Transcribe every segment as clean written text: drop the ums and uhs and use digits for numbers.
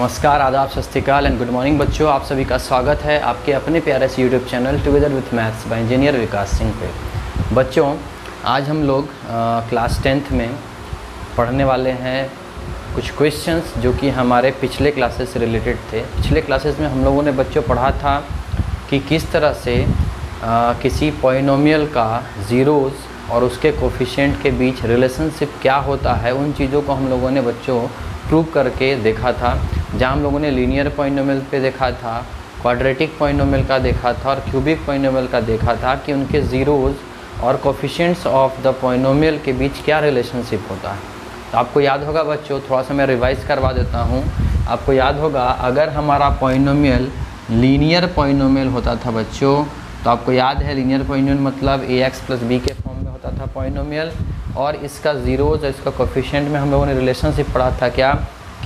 नमस्कार, आदाब, सत श्री अकाल एंड गुड मॉर्निंग बच्चों। आप सभी का स्वागत है आपके अपने प्यारे से YouTube channel together with maths by engineer Vikas Singh पे। बच्चों, आज हम लोग क्लास 10th में पढ़ने वाले हैं कुछ क्वेश्चंस जो कि हमारे पिछले क्लासेस से रिलेटेड थे। पिछले क्लासेस में हम लोगों ने बच्चों पढ़ा था कि किस तरह से किसी पॉलिनोमियल का ज़ीरोज़ और उसके कोफिशिएंट के बीच रिलेशनशिप क्या होता है, उन चीज़ों को हम लोगों ने बच्चों प्रूव करके देखा था। जहाँ हम लोगों ने लीनियर पॉलिनोमियल पे देखा था, क्वाड्रेटिक पॉलिनोमियल का देखा था और क्यूबिक पॉलिनोमियल का देखा था कि उनके ज़ीरोज़ और कोफिशिएंट्स ऑफ द पॉलिनोमियल के बीच क्या रिलेशनशिप होता है। तो आपको याद होगा बच्चों, थोड़ा सा मैं रिवाइज़ करवा देता हूँ। आपको याद होगा, अगर हमारा पॉलिनोमियल लीनियर पॉलिनोमियल होता था बच्चों, तो आपको याद है लीनियर पॉलिनोमियल मतलब ax + b के फॉर्म में होता था पॉलिनोमियल, और इसका ज़ीरोज़ और इसका कोफिशिएंट में हम लोगों ने रिलेशनशिप पढ़ा था क्या,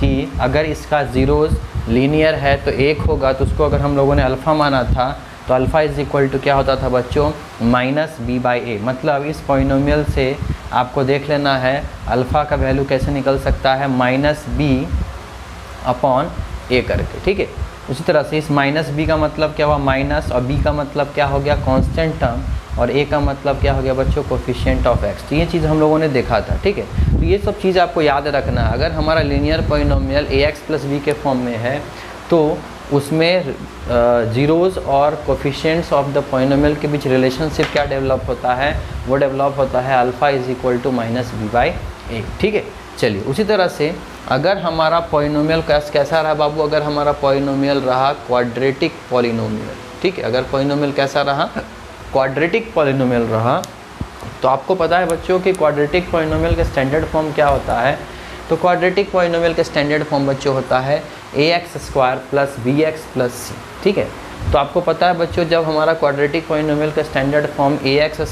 कि अगर इसका ज़ीरोज़ लीनियर है तो 1 होगा, तो उसको अगर हम लोगों ने अल्फ़ा माना था तो अल्फ़ा = क्या होता था बच्चों, -b/a। मतलब इस पॉलिनोमियल से आपको देख लेना है अल्फ़ा का वैल्यू कैसे निकल सकता है, -b/a करके, ठीक है। उसी तरह से इस -b का मतलब क्या हुआ, माइनस, और b का मतलब क्या हो गया, कांस्टेंट टर्म, और a का मतलब क्या हो गया बच्चों, कोफिशिएंट ऑफ x। तो ये चीज़ हम लोगों ने देखा था, ठीक है। तो ये सब चीज़ आपको याद रखना है। अगर हमारा लीनियर पॉलिनोमियल ax + b के फॉर्म में है तो उसमें ज़ीरोज़ और कोफिशिएंट्स ऑफ द पॉलिनोमियल के बीच रिलेशनशिप क्या डेवलप होता है, वो डेवलप होता है अल्फ़ा = -b/a, ठीक है। चलिए, उसी तरह से अगर हमारा पॉलिनोमियल कैसा रहा बाबू, अगर हमारा पॉलिनोमियल रहा क्वाड्रेटिक पॉलिनोमियल, ठीक है। अगर पॉलिनोमियल कैसा रहा, क्वाड्रेटिक पॉलिनोमियल रहा, तो आपको पता है बच्चों कि क्वाड्रेटिक पॉलिनोमियल का स्टैंडर्ड फॉर्म क्या होता है। तो क्वाड्रेटिक पॉलिनोमियल का स्टैंडर्ड फॉर्म बच्चों होता है ax² + bx + c, ठीक है। तो आपको पता है बच्चों, जब हमारा क्वाड्रेटिक पॉलिनोमियल का standard form ax²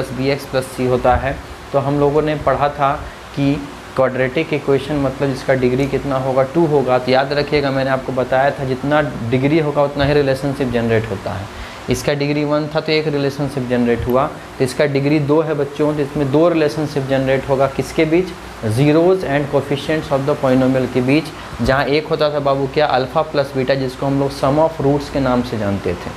+ bx + c होता है, तो हम लोगों ने पढ़ा था कि क्वाड्रेटिक इक्वेशन मतलब जिसका डिग्री कितना होगा, 2 होगा। तो याद रखिएगा, मैंने आपको बताया था जितना डिग्री होगा उतना ही रिलेशनशिप जनरेट होता है। इसका डिग्री 1 था तो एक रिलेशनशिप जनरेट हुआ, तो इसका डिग्री 2 है बच्चों, तो इसमें 2 रिलेशनशिप जनरेट होगा। किसके बीच, zeros and coefficients of the polynomial के बीच। जहाँ एक होता था बाबू क्या, अल्फ़ा + बीटा, जिसको हम लोग सम ऑफ रूट्स के नाम से जानते थे।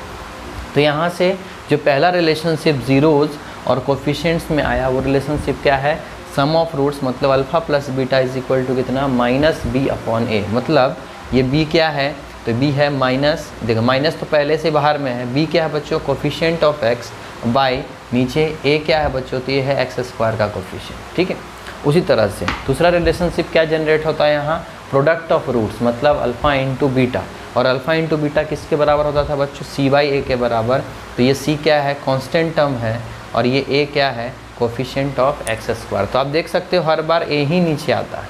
तो यहाँ से जो पहला रिलेशनशिप ज़ीरोज़ और कोफिशिएंट्स में आया, वो रिलेशनशिप क्या है, सम ऑफ रूट्स, मतलब अल्फ़ा + बीटा = कितना, -b/a। मतलब ये b क्या है, तो b है माइनस, देखो माइनस तो पहले से बाहर में है। b क्या है बच्चों, कोफिशिएंट ऑफ x बाय नीचे a क्या है बच्चों, तो ये है x² का कोफिशिएंट, ठीक है। उसी तरह से दूसरा रिलेशनशिप क्या जनरेट होता है यहाँ, प्रोडक्ट ऑफ रूट्स, मतलब अल्फ़ा × बीटा, और अल्फ़ा × बीटा किसके बराबर होता था बच्चों, c/a के बराबर। तो ये c क्या है, कांस्टेंट टर्म है, और ये a क्या है, कोफिशिएंट ऑफ x²। तो आप देख सकते हो हर बार a ही नीचे आता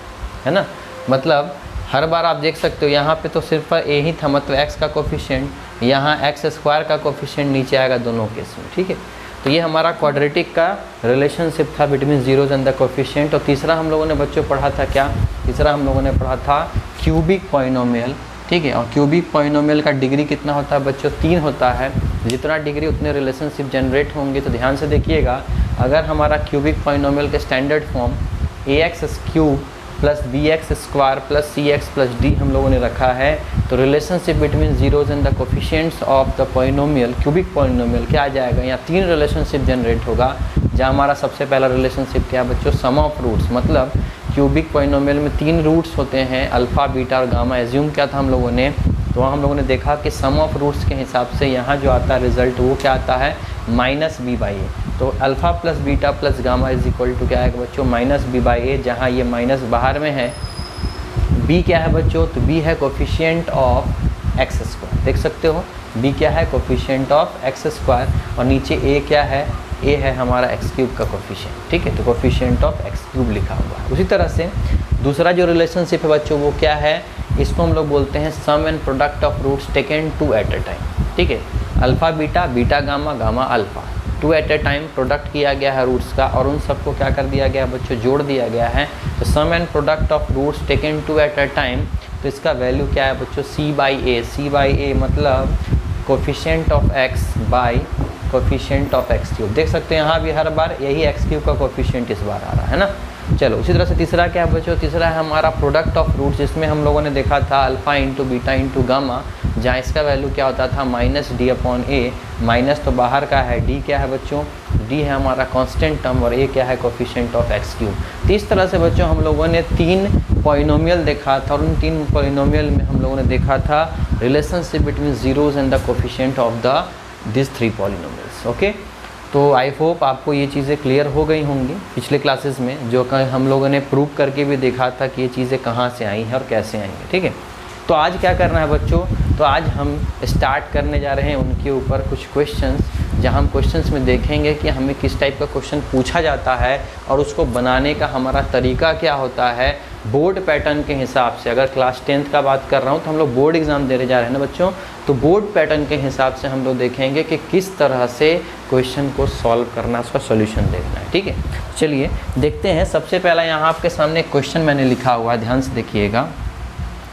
है ना। मतलब हर बार आप देख सकते हो यहाँ पे तो सिर्फ a ही था, मतलब x का कोफिशिएंट, यहाँ x² का कोफिशिएंट नीचे आएगा दोनों केस में, ठीक है। तो ये हमारा क्वाड्रेटिक का रिलेशनशिप था between zeros and the coefficient. और तीसरा हम लोगों ने बच्चों पढ़ा था क्या, तीसरा हम लोगों ने पढ़ा था क्यूबिक पॉलिनोमियल, ठीक है। और क्यूबिक पॉलिनोमियल का डिग्री कितना होता है बच्चों, 3 होता है। जितना डिग्री उतने रिलेशनशिप जनरेट होंगे। तो ध्यान से देखिएगा, अगर हमारा क्यूबिक पॉलिनोमियल का standard form ax³ + bx² + cx + d हम लोगों ने रखा है, तो relationship between zeros and the coefficients of the polynomial, cubic polynomial क्या आ जाएगा, यहाँ 3 रिलेशनशिप जनरेट होगा। जहाँ हमारा सबसे पहला रिलेशनशिप क्या है बच्चों, सम ऑफ रूट्स, मतलब क्यूबिक पॉलिनोमियल में 3 रूट्स होते हैं, अल्फ़ा, बीटा और गामा। एज्यूम क्या था हम लोगों ने, तो वहाँ हम लोगों ने देखा कि सम ऑफ रूट्स के हिसाब से यहाँ जो आता है रिजल्ट, वो क्या आता है, -b/a। तो अल्फ़ा + बीटा + गामा = क्या है बच्चों, -b/a। जहाँ ये माइनस बाहर में है, b क्या है बच्चों, तो b है कोफिशिएंट ऑफ x², देख सकते हो b क्या है, कोफिशिएंट ऑफ x², और नीचे a क्या है, a है हमारा x³ का कोफिशिएंट, ठीक है। तो कोफिशिएंट ऑफ x³ लिखा हुआ है। उसी तरह से दूसरा जो रिलेशनशिप है बच्चों, वो क्या है, इसको हम लोग बोलते हैं sum and product of roots taken 2 at a time, ठीक है। Alpha beta, beta gamma, gamma alpha, 2 at a time product किया गया है रूट्स का, और उन सबको क्या कर दिया गया बच्चों, जोड़ दिया गया है। तो sum and product of roots taken 2 at a time, तो इसका वैल्यू क्या है बच्चों, c/a। c/a मतलब coefficient of x by coefficient of x cube. देख सकते हैं यहाँ भी हर बार यही एक्स क्यूब का कोफिशिएंट इस बार आ रहा है ना। चलो उसी तरह से तीसरा क्या है बच्चों, तीसरा है हमारा प्रोडक्ट ऑफ रूट्स, जिसमें हम लोगों ने देखा था alpha into beta into gamma, जहाँ इसका वैल्यू क्या होता था माइनस डी अपॉन ए। माइनस तो बाहर का है, डी क्या है बच्चों, डी है हमारा कांस्टेंट टर्म और ए क्या है कोफिशिएंट ऑफ एक्स क्यूब। तो इस तरह से बच्चों हम लोगों ने 3 पॉलिनोमियल देखा था और उन 3 पॉलिनोमियल में हम लोगों ने देखा था relationship between zeros and the coefficient of the this 3 polynomials. Okay, तो आई होप आपको ये चीज़ें क्लियर हो गई होंगी पिछले क्लासेस में, जो हम लोगों ने प्रूव करके भी देखा था कि ये चीज़ें कहाँ से आई हैं और कैसे आई हैं। ठीक है, तो आज क्या करना है बच्चों, तो आज हम स्टार्ट करने जा रहे हैं उनके ऊपर कुछ क्वेश्चंस, जहां हम क्वेश्चंस में देखेंगे कि हमें किस टाइप का क्वेश्चन पूछा जाता है और उसको बनाने का हमारा तरीका क्या होता है बोर्ड पैटर्न के हिसाब से। अगर क्लास 10th का बात कर रहा हूं तो हम लोग बोर्ड एग्ज़ाम देने जा रहे हैं ना बच्चों, तो बोर्ड पैटर्न के हिसाब से हम लोग देखेंगे कि किस तरह से क्वेश्चन को सॉल्व करना, उसका सोल्यूशन देखना है। ठीक है, चलिए देखते हैं। सबसे पहला यहाँ आपके सामने क्वेश्चन मैंने लिखा हुआ है, ध्यान से देखिएगा।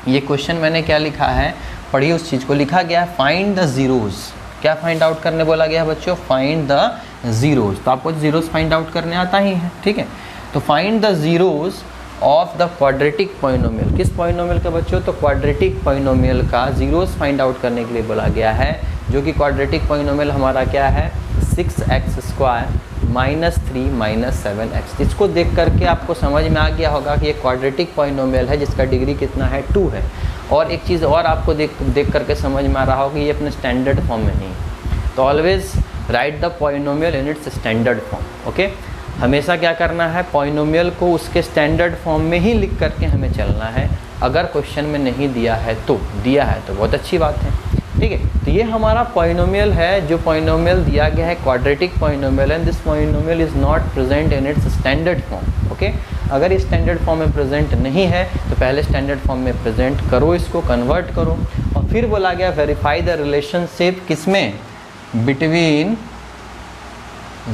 ये क्वेश्चन मैंने क्या लिखा है, पढ़िए उस चीज़ को। लिखा गया है फाइंड द ज़ीरोज़। क्या फाइंड आउट करने बोला गया है बच्चों, फाइंड द ज़ीरोज़। तो आपको ज़ीरोज़ फाइंड आउट करने आता ही है। ठीक है, तो find the zeros of the quadratic polynomial. किस पॉलिनोमियल का बच्चों, तो क्वाड्रेटिक पॉलिनोमियल का ज़ीरोज़ फाइंड आउट करने के लिए बोला गया है, जो कि क्वाड्रेटिक पॉलिनोमियल हमारा क्या है 6x² माइनस 3 माइनस 7x। इसको देख करके आपको समझ में आ गया होगा कि ये क्वाड्रेटिक पॉलिनोमियल है जिसका डिग्री कितना है 2 है। और एक चीज़ और आपको देख करके समझ में आ रहा होगा कि ये अपने स्टैंडर्ड फॉर्म में नहीं है। तो always right the polynomial in its standard form. Okay, हमेशा क्या करना है, पॉलिनोमियल को उसके स्टैंडर्ड फॉर्म में ही लिख करके हमें चलना है। अगर क्वेश्चन में नहीं दिया है तो बहुत अच्छी बात है। ठीक है, तो ये हमारा पॉलिनोमियल है, जो पॉलिनोमियल दिया गया है quadratic polynomial, and this polynomial is not present in its standard form. Okay, अगर ये स्टैंडर्ड फॉर्म में प्रेजेंट नहीं है तो पहले स्टैंडर्ड फॉर्म में प्रेजेंट करो, इसको कन्वर्ट करो। और फिर बोला गया वेरीफाई द रिलेशनशिप किसमें, between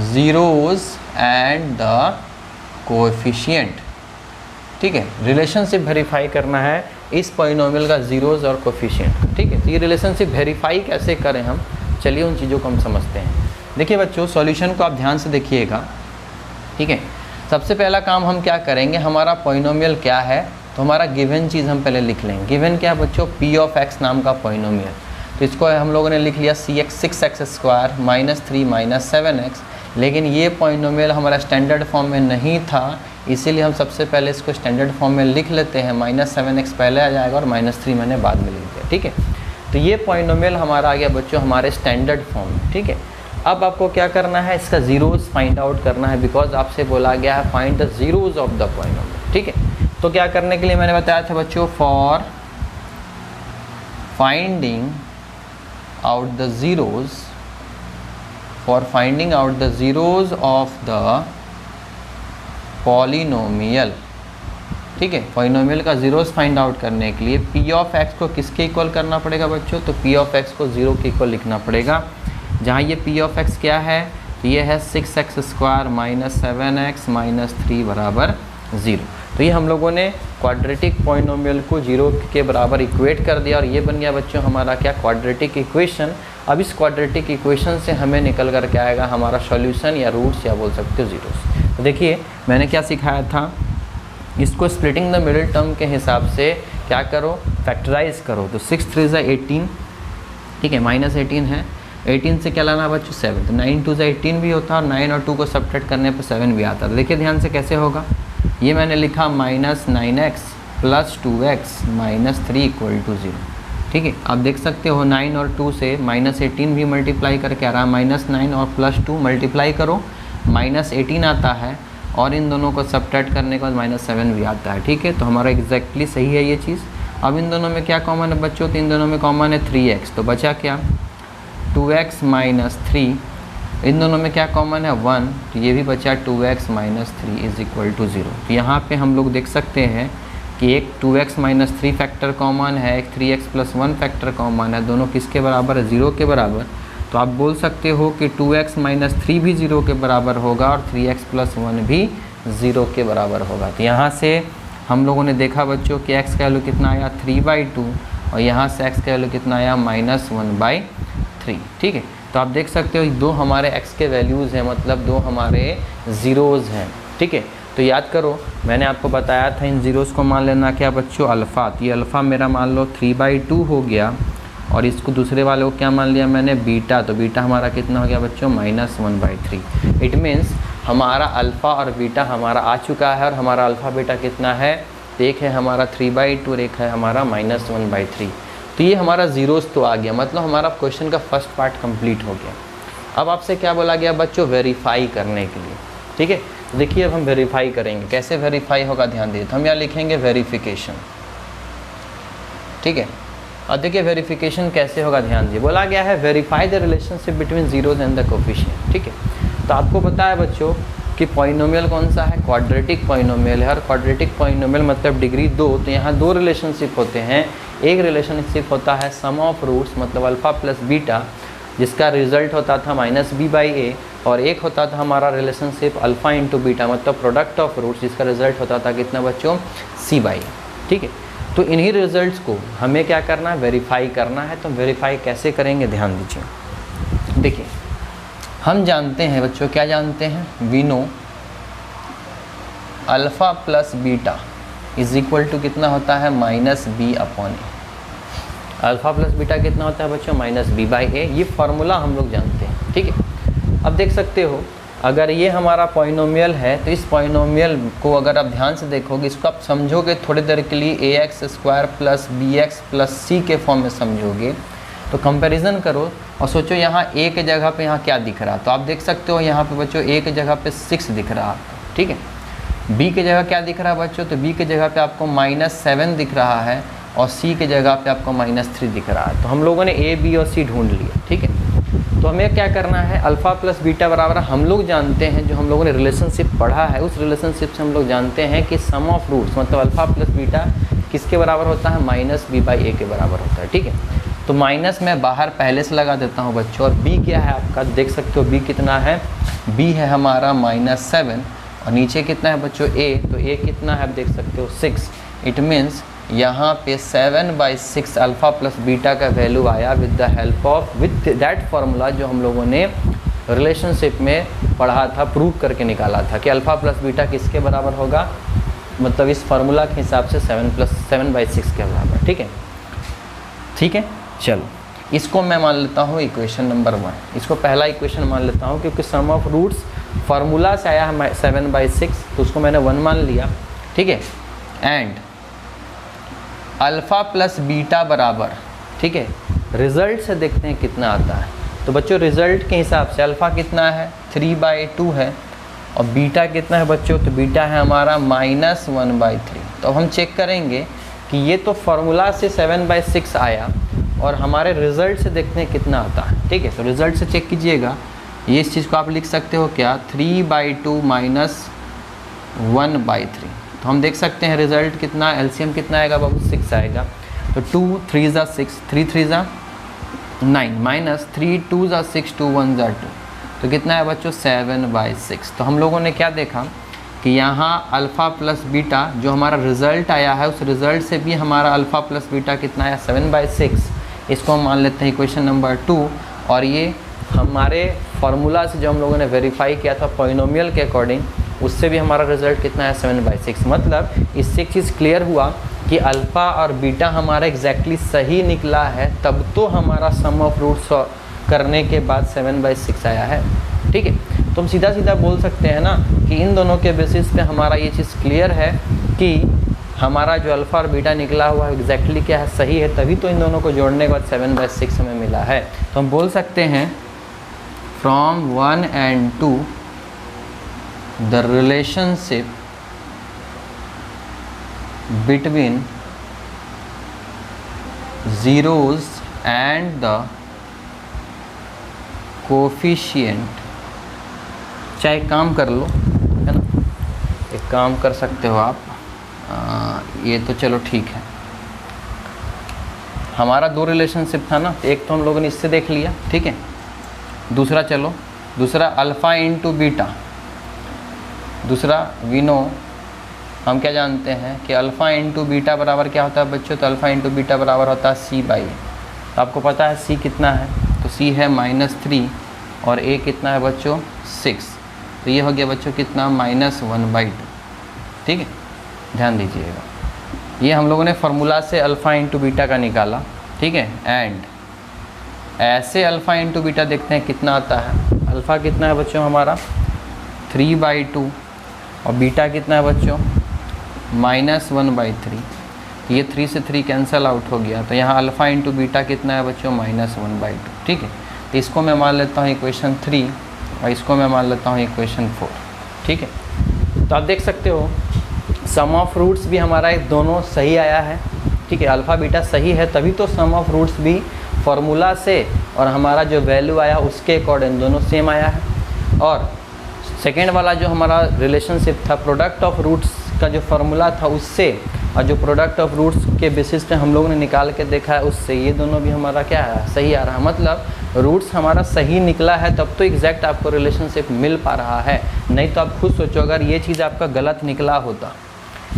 zeros and the coefficient. ठीक है, रिलेशनशिप वेरीफाई करना है इस पॉलिनोमियल का ज़ीरोज़ और कोएफिशिएंट। ठीक है, तो ये रिलेशनशिप वेरीफाई कैसे करें हम, चलिए उन चीज़ों को हम समझते हैं। देखिए बच्चों, सॉल्यूशन को आप ध्यान से देखिएगा। ठीक है, सबसे पहला काम हम क्या करेंगे, हमारा पॉलिनोमियल क्या है, तो हमारा गिवन चीज़ हम पहले लिख लेंगे। गिवन क्या है बच्चों, p ऑफ x नाम का पॉलिनोमियल। तो इसको हम लोगों ने लिख लिया 6x² माइनस 3 माइनस 7x। लेकिन ये पॉलिनोमियल हमारा स्टैंडर्ड फॉर्म में नहीं था, इसीलिए हम सबसे पहले इसको स्टैंडर्ड फॉर्म में लिख लेते हैं। माइनस 7x पहले आ जाएगा और माइनस 3 मैंने बाद में लिख दिया। ठीक है, तो ये पॉलिनोमियल हमारा आ गया बच्चों हमारे स्टैंडर्ड फॉर्म में। ठीक है, अब आपको क्या करना है, इसका ज़ीरोज़ फाइंड आउट करना है, बिकॉज आपसे बोला गया है find the zeros of the polynomial. ठीक है, तो क्या करने के लिए मैंने बताया था बच्चों, for finding out the zeros of the polynomial. ठीक है, पॉलिनोमियल का ज़ीरोज़ फाइंड आउट करने के लिए p ऑफ x को किसके इक्वल करना पड़ेगा बच्चों, तो p ऑफ x को 0 के इक्वल लिखना पड़ेगा। जहाँ ये p ऑफ x क्या है, तो ये है 6x² माइनस 7x माइनस 3 बराबर 0। तो ये हम लोगों ने क्वाड्रेटिक पॉलिनोमियल को 0 के बराबर इक्वेट कर दिया और ये बन गया बच्चों हमारा क्या, क्वाड्रेटिक इक्वेशन। अब इस क्वाड्रेटिक इक्वेशन से हमें निकल कर क्या आएगा, हमारा सॉल्यूशन या रूट्स या बोल सकते हो ज़ीरोस। तो देखिए मैंने क्या सिखाया था, इसको स्प्लिटिंग द मिडिल टर्म के हिसाब से क्या करो, फैक्टराइज करो। तो 6 3 18, ठीक है, माइनस 18 है, 18 से क्या लाना बच्चों 7, तो 9 2 18 भी होता है और 9 और 2 को सब्ट्रैक्ट करने पर 7 भी आता है। देखिए ध्यान से कैसे होगा, ये मैंने लिखा minus 9x plus 2x minus 3 equal to 0। ठीक है, आप देख सकते हो 9 और 2 से माइनस 18 भी मल्टीप्लाई करके आ रहा है, माइनस 9 और प्लस 2 मल्टीप्लाई करो माइनस 18 आता है और इन दोनों को सब्ट्रैक्ट करने के बाद माइनस 7 भी आता है। ठीक है, तो हमारा एग्जैक्टली सही है ये चीज़। अब इन दोनों में क्या कॉमन है बच्चों, तो इन दोनों में कॉमन है 3x, तो बचा क्या 2x माइनस 3, इन दोनों में क्या कॉमन है 1, तो ये भी बचा 2x minus 3 is equal to 0। तो यहाँ पे हम लोग देख सकते हैं कि एक 2x माइनस 3 फैक्टर कॉमन है, एक 3x प्लस 1 फैक्टर कॉमन है, दोनों किसके बराबर है, 0 के बराबर। तो आप बोल सकते हो कि 2x माइनस 3 भी 0 के बराबर होगा और 3x प्लस 1 भी 0 के बराबर होगा। तो यहाँ से हम लोगों ने देखा बच्चों कि x का वैल्यू कितना आया 3/2 और यहाँ से x का वैल्यू कितना आया -1/3। ठीक है, तो आप देख सकते हो दो हमारे x के वैल्यूज़ हैं, मतलब दो हमारे ज़ीरोज़ हैं, ठीक है। तो याद करो मैंने आपको बताया था इन ज़ीरोज़ को मान लेना क्या बच्चों, अल्फ़ा। तो ये अल्फ़ा मेरा मान लो 3/2 हो गया, और इसको दूसरे वाले को क्या मान लिया मैंने, बीटा। तो बीटा हमारा कितना हो गया बच्चों, -1/3। इट मीन्स हमारा अल्फ़ा और बीटा हमारा आ चुका है, और हमारा अल्फ़ा बीटा कितना है, एक है हमारा 3/2 और एक है हमारा -1/3। तो ये हमारा ज़ीरोज़ तो आ गया, मतलब हमारा क्वेश्चन का फर्स्ट पार्ट कंप्लीट हो गया। अब आपसे क्या बोला गया बच्चों, वेरीफाई करने के लिए, ठीक है। तो देखिए अब हम वेरीफाई करेंगे, कैसे वेरीफाई होगा ध्यान दीजिए। तो हम यहाँ लिखेंगे वेरिफिकेशन, ठीक है। और देखिए वेरिफिकेशन कैसे होगा ध्यान दीजिए, बोला गया है verify the relationship between zeros and the coefficient, ठीक है। तो आपको पता है बच्चों कि पॉलिनोमियल कौन सा है, क्वाड्रेटिक पॉलिनोमियल है, और क्वाड्रेटिक पॉलिनोमियल मतलब डिग्री 2। तो यहाँ दो रिलेशनशिप होते हैं, एक रिलेशनशिप होता है सम ऑफ रूट्स मतलब अल्फ़ा प्लस बीटा, जिसका रिजल्ट होता था -b/a, और एक होता था हमारा रिलेशनशिप अल्फ़ा इंटू बीटा मतलब प्रोडक्ट ऑफ रूट्स, जिसका रिजल्ट होता था कितना बच्चों, c/a, ठीक है। तो इन्हीं रिजल्ट्स को हमें क्या करना है, वेरीफाई करना है। तो वेरीफाई कैसे करेंगे ध्यान दीजिए। देखिए हम जानते हैं बच्चों, क्या जानते हैं, we know alpha plus beta is equal to कितना होता है, -b/a। अल्फ़ा प्लस बीटा कितना होता है बच्चों, -b/a। ये फार्मूला हम लोग जानते हैं, ठीक है। अब देख सकते हो अगर ये हमारा पॉलिनोमियल है, तो इस पॉलिनोमियल को अगर आप ध्यान से देखोगे, इसको आप समझोगे थोड़ी देर के लिए ax² + bx + c के फॉर्म में समझोगे, तो कंपैरिजन करो और सोचो यहाँ a के जगह पे यहाँ क्या दिख रहा है। तो आप देख सकते हो यहाँ पे बच्चों a के जगह पे 6 दिख रहा है, ठीक है। b के जगह क्या दिख रहा है बच्चों, तो b के जगह पे आपको -7 दिख रहा है, और c के जगह पे आपको -3 दिख रहा है। तो हम लोगों ने a, b और c ढूंढ लिया, ठीक है। तो हमें क्या करना है, अल्फ़ा प्लस बीटा बराबर हम लोग जानते हैं, जो हम लोगों ने रिलेशनशिप पढ़ा है उस रिलेशनशिप से हम लोग जानते हैं कि सम ऑफ रूट्स मतलब अल्फ़ा प्लस बीटा किसके बराबर होता है, -b/a के बराबर होता है, ठीक है। तो माइनस मैं बाहर पहले से लगा देता हूँ बच्चों, और b क्या है आपका, देख सकते हो b कितना है, b है हमारा -7, और नीचे कितना है बच्चों a, तो a कितना है आप देख सकते हो 6। इट मीन्स यहाँ पे 7/6 अल्फ़ा प्लस बीटा का वैल्यू आया with the help of with that formula जो हम लोगों ने रिलेशनशिप में पढ़ा था, प्रूव करके निकाला था कि अल्फ़ा प्लस बीटा किसके बराबर होगा, मतलब इस फार्मूला के हिसाब से 7/6 के बराबर, ठीक है, ठीक है। चलो इसको मैं मान लेता हूँ इक्वेशन नंबर 1, इसको पहला इक्वेशन मान लेता हूँ, क्योंकि सम ऑफ रूट्स फार्मूला से आया है 7/6, तो उसको मैंने 1 मान लिया, ठीक है। एंड अल्फ़ा प्लस बीटा बराबर, ठीक है, रिज़ल्ट से देखते हैं कितना आता है। तो बच्चों रिज़ल्ट के हिसाब से अल्फ़ा कितना है, 3/2 है, और बीटा कितना है बच्चों, तो बीटा है हमारा -1/3। तो अब हम चेक करेंगे कि ये तो फार्मूला से 7/6 आया, और हमारे रिज़ल्ट से देखते हैं कितना आता है, ठीक है। तो रिज़ल्ट से चेक कीजिएगा, ये इस चीज़ को आप लिख सकते हो क्या, 3/2 -1/3। तो हम देख सकते हैं रिज़ल्ट कितना, एलसीएम कितना आएगा बाबू, 6 आएगा। तो 2 3 ज़ा 6, 3 3 ज़ा 9, -3 2 ज़ा 6, 2 1 ज़ा 2, तो कितना है बच्चों 7/6। तो हम लोगों ने क्या देखा कि यहाँ अल्फ़ा प्लस बीटा जो हमारा रिज़ल्ट आया है, उस रिज़ल्ट से भी हमारा अल्फ़ा प्लस बीटा कितना आया, 7/6। इसको हम मान लेते हैं इक्वेशन नंबर 2, और ये हमारे फार्मूला से जो हम लोगों ने वेरीफाई किया था पॉलिनोमियल के अकॉर्डिंग, उससे भी हमारा रिज़ल्ट कितना है, 7/6। मतलब इससे एक चीज़ क्लियर हुआ कि अल्फ़ा और बीटा हमारा एग्जैक्टली सही निकला है, तब तो हमारा सम ऑफ रूट्स करने के बाद 7/6 आया है, ठीक है। तो हम सीधा सीधा बोल सकते हैं ना कि इन दोनों के बेसिस पे हमारा ये चीज़ क्लियर है कि हमारा जो अल्फ़ा और बीटा निकला हुआ है एग्जैक्टली क्या है, सही है, तभी तो इन दोनों को जोड़ने के बाद 7/6 हमें मिला है। तो हम बोल सकते हैं from 1 and 2 the relationship between zeros and the coefficient, चाहे काम कर लो, है ना, एक काम कर सकते हो आप, ये तो चलो ठीक है। हमारा दो रिलेशनशिप था ना, एक तो हम लोगों ने इससे देख लिया, ठीक है। दूसरा चलो, दूसरा अल्फ़ा इंटू बीटा, दूसरा वी नो, हम क्या जानते हैं कि अल्फ़ा इंटू बीटा बराबर क्या होता है बच्चों, तो अल्फ़ा इंटू बीटा बराबर होता है c/a। तो आपको पता है c कितना है, तो सी है -3 और ए कितना है बच्चों 6, तो ये हो गया बच्चों कितना -1/2। ठीक है, ध्यान दीजिएगा, ये हम लोगों ने फार्मूला से अल्फ़ा इंटू बीटा का निकाला। ठीक है, एंड ऐसे अल्फ़ा इंटू बीटा देखते हैं कितना आता है। अल्फ़ा कितना है बच्चों हमारा 3/2 और बीटा कितना है बच्चों -1/3। ये 3 से 3 कैंसिल आउट हो गया, तो यहाँ अल्फ़ा इंटू बीटा कितना है बच्चों -1/2। ठीक है, तो इसको मैं मान लेता हूँ इक्वेशन 3 और इसको मैं मान लेता हूँ इक्वेशन 4। ठीक है, तो आप देख सकते हो सम ऑफ रूट्स भी हमारा एक दोनों सही आया है। ठीक है, अल्फ़ा बीटा सही है तभी तो सम ऑफ रूट्स भी फार्मूला से और हमारा जो वैल्यू आया उसके अकॉर्डिंग दोनों सेम आया है। और सेकेंड वाला जो हमारा रिलेशनशिप था प्रोडक्ट ऑफ रूट्स का जो फार्मूला था उससे और जो प्रोडक्ट ऑफ रूट्स के बेसिस पे हम लोगों ने निकाल के देखा है उससे, ये दोनों भी हमारा क्या है सही आ रहा है। मतलब रूट्स हमारा सही निकला है तब तो एग्जैक्ट आपको रिलेशनशिप मिल पा रहा है, नहीं तो आप खुद सोचो अगर ये चीज़ आपका गलत निकला होता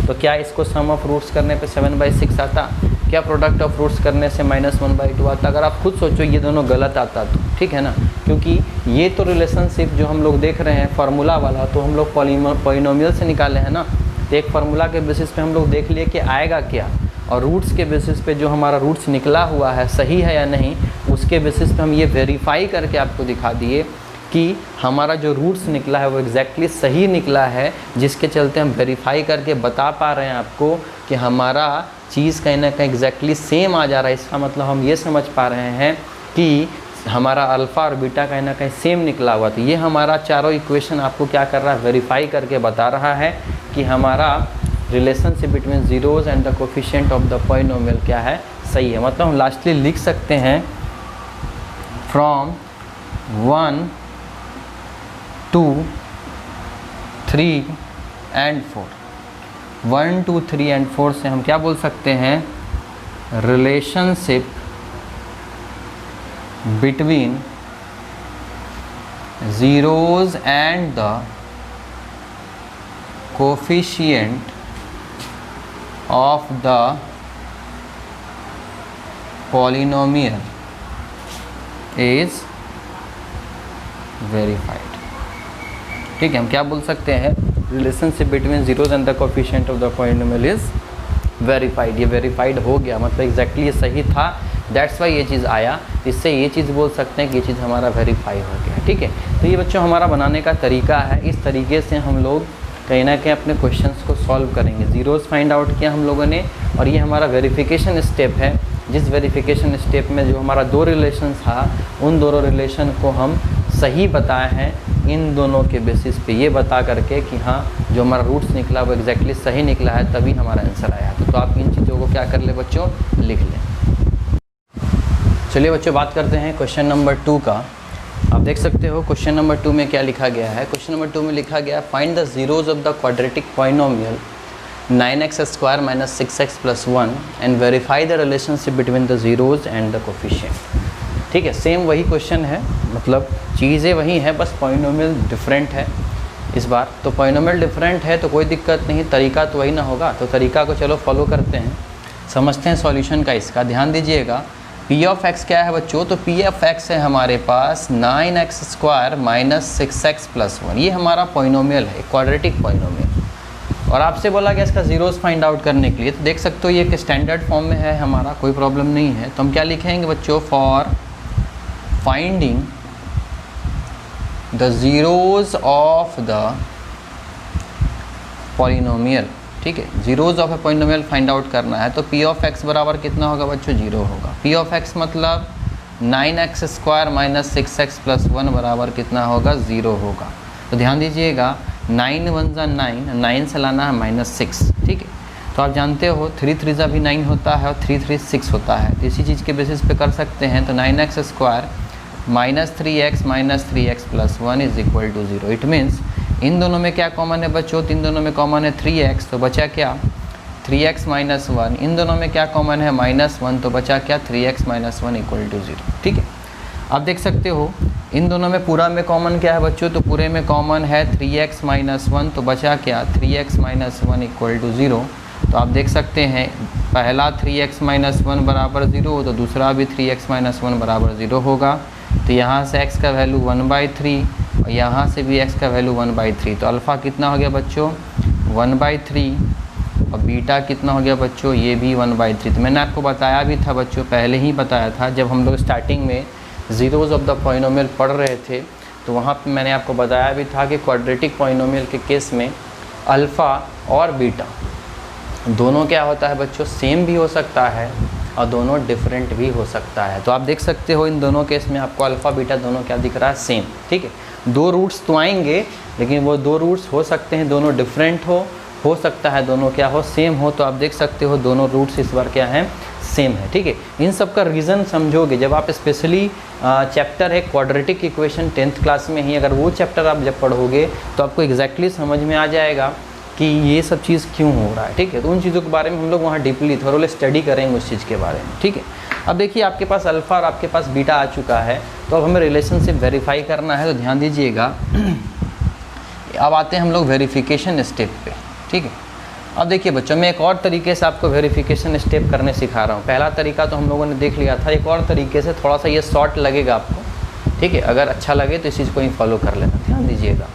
तो क्या इसको सम ऑफ रूट्स करने पे 7/6 आता, क्या प्रोडक्ट ऑफ रूट्स करने से -1/2 आता। अगर आप खुद सोचो ये दोनों गलत आता तो ठीक है ना, क्योंकि ये तो रिलेशनशिप जो हम लोग देख रहे हैं फार्मूला वाला तो हम लोग पॉलिनोमियल से निकाले हैं ना, तो एक फार्मूला के बेसिस पे हम लोग देख लिए कि आएगा क्या, और रूट्स के बेसिस पे जो हमारा रूट्स निकला हुआ है सही है या नहीं उसके बेसिस पे हम ये वेरीफाई करके आपको दिखा दिए कि हमारा जो रूट्स निकला है वो एग्जैक्टली सही निकला है, जिसके चलते हम वेरीफाई करके बता पा रहे हैं आपको कि हमारा चीज़ कहीं ना कहीं एग्जैक्टली सेम आ जा रहा है। इसका मतलब हम ये समझ पा रहे हैं कि हमारा अल्फ़ा और बीटा कहीं ना कहीं सेम निकला हुआ। तो ये हमारा चारों इक्वेशन आपको क्या कर रहा है वेरीफाई करके बता रहा है कि हमारा relationship between zeros and the coefficient of the polynomial क्या है सही है। मतलब हम लास्टली लिख सकते हैं फ्रॉम 1 2 3 एंड 4, 1 2 3 एंड 4 से हम क्या बोल सकते हैं relationship between zeros and the coefficient of the polynomial is verified। ठीक है, हम क्या बोल सकते हैं relationship between zeros and the coefficient of the polynomial is verified. ये वेरीफाइड हो गया, मतलब एग्जैक्टली ये सही था, दैट्स वाई ये चीज़ आया। इससे ये चीज़ बोल सकते हैं कि ये चीज़ हमारा वेरीफाई हो गया। ठीक है, तो ये बच्चों हमारा बनाने का तरीका है। इस तरीके से हम लोग कहीं ना कहीं अपने क्वेश्चंस को सॉल्व करेंगे। जीरोज़ फाइंड आउट किया हम लोगों ने, और ये हमारा वेरिफिकेशन स्टेप है, जिस वेरिफिकेशन स्टेप में जो हमारा दो रिलेशन था उन दोनों रिलेशन को हम सही बताए हैं इन दोनों के बेसिस पे, ये बता करके कि हाँ जो हमारा रूट्स निकला वो एग्जैक्टली सही निकला है, तभी हमारा आंसर आया। तो आप इन चीज़ों को क्या कर ले बच्चों, लिख लें। चलिए बच्चों बात करते हैं क्वेश्चन नंबर 2 का। आप देख सकते हो क्वेश्चन नंबर 2 में क्या लिखा गया है। क्वेश्चन नंबर 2 में लिखा गया find the zeros of the quadratic polynomial 9x² - 6x + 1 and verify the relationship between the zeros and the coefficient. ठीक है, सेम वही क्वेश्चन है, मतलब चीज़ें वही हैं, बस पॉलिनोमियल डिफरेंट है इस बार। तो पॉलिनोमियल डिफरेंट है तो कोई दिक्कत नहीं, तरीका तो वही ना होगा। तो तरीका को चलो फॉलो करते हैं, समझते हैं सॉल्यूशन का इसका। ध्यान दीजिएगा पी ऑफ एक्स क्या है बच्चों, तो पी ऑफ एक्स है हमारे पास 9x² - 6x + 1। ये हमारा पॉलिनोमियल है, क्वाड्रेटिक पॉलिनोमियल। और आपसे बोला गया इसका जीरोस फाइंड आउट करने के लिए, तो देख सकते हो ये एक स्टैंडर्ड फॉर्म में है हमारा, कोई प्रॉब्लम नहीं है। तो हम क्या लिखेंगे बच्चों, for finding the zeros of the polynomial. ठीक है, zeros of a polynomial find out करना है, तो पी ऑफ एक्स बराबर कितना होगा बच्चों, 0 होगा। पी ऑफ एक्स मतलब 9x² - 6x + 1 बराबर कितना होगा, 0 होगा। तो ध्यान दीजिएगा 9 × 1 = 9, 9 से लाना है -6। ठीक है, तो आप जानते हो 3 3 भी 9 होता है और 3 3 6 होता है, तो इसी चीज़ के बेसिस पे कर सकते हैं। तो 9x² - 3x - 3x + 1 = 0। It means in दोनों में क्या कॉमन है बच्चों, इन दोनों में कॉमन है 3x, तो बचा क्या 3x - 1। इन दोनों में क्या कॉमन है -1, तो बचा क्या 3x - 1 = 0। ठीक है, आप देख सकते हो इन दोनों में पूरा में कॉमन क्या है बच्चों, तो पूरे में कॉमन है 3x - 1, तो बचा क्या 3x - 1 = 0। तो आप देख सकते हैं पहला 3x - 1 बराबर 0, तो दूसरा भी 3x - 1 बराबर 0 होगा। तो यहाँ से x का वैल्यू 1/3 और यहाँ से भी x का वैल्यू 1/3। तो अल्फ़ा कितना हो गया बच्चों 1/3 और बीटा कितना हो गया बच्चों ये भी 1/3। तो मैंने आपको बताया भी था बच्चों, पहले ही बताया था जब हम लोग स्टार्टिंग में ज़ीरोज़ ऑफ द पॉलिनोमियल पढ़ रहे थे, तो वहाँ पे मैंने आपको बताया भी था कि क्वाड्रेटिक पॉलिनोमियल के केस में अल्फ़ा और बीटा दोनों क्या होता है बच्चों, सेम भी हो सकता है और दोनों डिफरेंट भी हो सकता है। तो आप देख सकते हो इन दोनों केस में आपको अल्फ़ा बीटा दोनों क्या दिख रहा है, सेम। ठीक है, दो रूट्स तो आएंगे लेकिन वो दो रूट्स हो सकते हैं दोनों डिफरेंट हो सकता है दोनों क्या हो, सेम हो। तो आप देख सकते हो दोनों रूट्स इस बार क्या हैं, सेम है। ठीक है, इन सब का रीज़न समझोगे जब आप स्पेशली चैप्टर है क्वाड्रेटिक इक्वेशन 10th क्लास में ही, अगर वो चैप्टर आप जब पढ़ोगे तो आपको एग्जैक्टली समझ में आ जाएगा कि ये सब चीज़ क्यों हो रहा है। ठीक है, तो उन चीज़ों के बारे में हम लोग वहाँ डीपली थोड़ा स्टडी करेंगे उस चीज़ के बारे में। ठीक है, अब देखिए आपके पास अल्फ़ा और आपके पास बीटा आ चुका है, तो अब हमें रिलेशनशिप वेरीफाई करना है। तो ध्यान दीजिएगा, अब आते हैं हम लोग वेरिफिकेशन स्टेप पे। ठीक है, अब देखिए बच्चों मैं एक और तरीके से आपको वेरिफिकेशन स्टेप करने सिखा रहा हूँ। पहला तरीका तो हम लोगों ने देख लिया था, एक और तरीके से थोड़ा सा ये शॉर्ट लगेगा आपको। ठीक है, अगर अच्छा लगे तो इस चीज़ को ही फॉलो कर लेना। ध्यान दीजिएगा,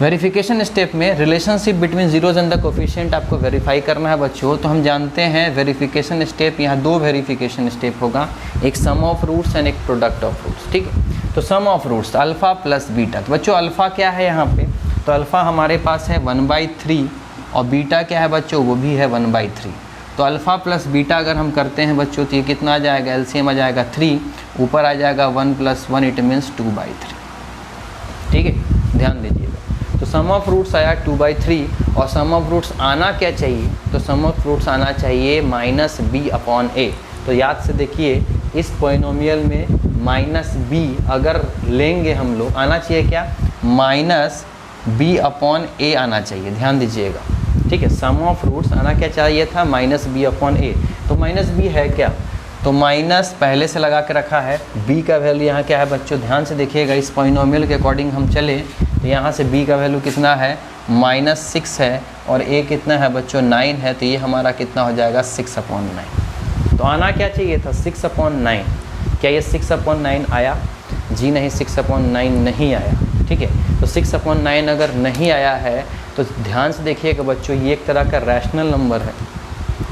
वेरिफिकेशन स्टेप में relationship between zeros and the coefficient आपको वेरीफाई करना है बच्चों। तो हम जानते हैं वेरिफिकेशन स्टेप, यहाँ दो वेरिफिकेशन स्टेप होगा, एक सम ऑफ रूट्स एंड एक प्रोडक्ट ऑफ रूट्स। ठीक है, तो sum of roots alpha plus beta. तो बच्चों अल्फ़ा क्या है यहाँ पे, तो अल्फ़ा हमारे पास है 1/3 और बीटा क्या है बच्चों, वो भी है 1/3। तो अल्फ़ा प्लस बीटा अगर हम करते हैं बच्चों तो ये कितना आ जाएगा, एलसीएम आ जाएगा 3, ऊपर आ जाएगा 1 + 1 इट मीन्स 2/3। ठीक है, ध्यान दीजिएगा। तो सम ऑफ रूट्स आया 2/3 और सम ऑफ रूट्स आना क्या चाहिए, तो सम ऑफ रूट्स आना चाहिए -b/a। तो याद से देखिए इस पॉलिनोमियल में -b अगर लेंगे हम लोग, आना चाहिए क्या, -b/a आना चाहिए। ध्यान दीजिएगा। ठीक है, सम ऑफ रूट्स आना क्या चाहिए था, -b/a। तो -b है क्या, तो माइनस पहले से लगा के रखा है। b का वैल्यू यहाँ क्या है बच्चों, ध्यान से देखिएगा, इस पॉलिनोमियल के अकॉर्डिंग हम चले तो यहाँ से b का वैल्यू कितना है, -6 है और a कितना है बच्चों, 9 है। तो ये हमारा कितना हो जाएगा, 6/9। तो आना क्या चाहिए था, 6/9। क्या ये 6/9 आया, जी नहीं, 6/9 नहीं आया। ठीक है, तो 6/9 अगर नहीं आया है तो ध्यान से देखिएगा बच्चों, ये एक तरह का रैशनल नंबर है।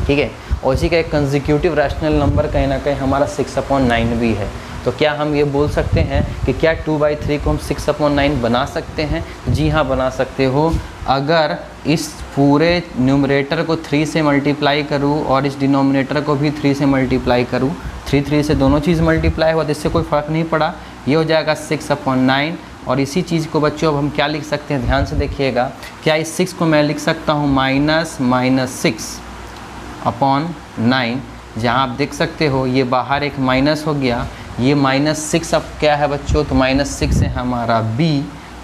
ठीक है, और इसी का एक कंसेक्यूटिव रैशनल नंबर कहीं ना कहीं हमारा 6/9 भी है। तो क्या हम ये बोल सकते हैं कि क्या 2/3 को हम 6/9 बना सकते हैं, जी हाँ बना सकते हो। अगर इस पूरे न्यूमरेटर को 3 से मल्टीप्लाई करूँ और इस डिनोमिनेटर को भी 3 से मल्टीप्लाई करूँ, 3 से दोनों चीज़ मल्टीप्लाई हुआ तो इससे कोई फ़र्क नहीं पड़ा, ये हो जाएगा 6/9। और इसी चीज़ को बच्चों अब हम क्या लिख सकते हैं, ध्यान से देखिएगा, क्या इस 6 को मैं लिख सकता हूँ -6/9, जहाँ आप देख सकते हो ये बाहर एक माइनस हो गया, ये -6 अब क्या है बच्चों, तो -6 है हमारा b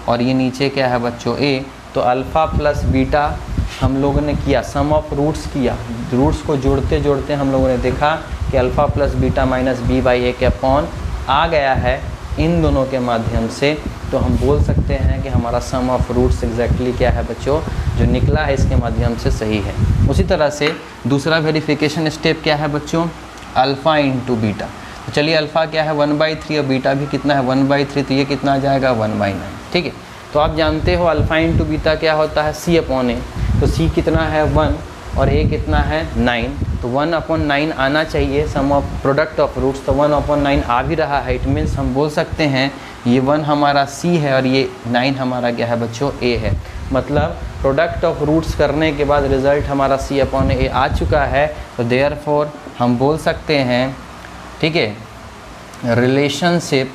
और ये नीचे क्या है बच्चों a। तो अल्फ़ा प्लस बीटा हम लोगों ने किया, सम ऑफ रूट्स किया, रूट्स को जोड़ते जोड़ते हम लोगों ने देखा कि अल्फ़ा प्लस बीटा -b/a के अपॉन आ गया है इन दोनों के माध्यम से। तो हम बोल सकते हैं कि हमारा सम ऑफ रूट्स एग्जैक्टली क्या है बच्चों, जो निकला है इसके माध्यम से सही है। उसी तरह से दूसरा वेरिफिकेशन स्टेप क्या है बच्चों, अल्फ़ा इंटू बीटा। तो चलिए अल्फ़ा क्या है 1/3 और बीटा भी कितना है 1/3, तो ये कितना आ जाएगा 1/9। ठीक है, तो आप जानते हो अल्फ़ा इंटू बीटा क्या होता है, c/a। तो c कितना है 1 और a कितना है 9, तो 1/9 आना चाहिए सम ऑफ प्रोडक्ट ऑफ रूट्स। तो 1/9 आ भी रहा है, इट मीन्स हम बोल सकते हैं ये 1 हमारा c है और ये 9 हमारा क्या है बच्चों a है। मतलब प्रोडक्ट ऑफ रूट्स करने के बाद रिज़ल्ट हमारा c/a आ चुका है। तो देयरफॉर हम बोल सकते हैं, ठीक है, relationship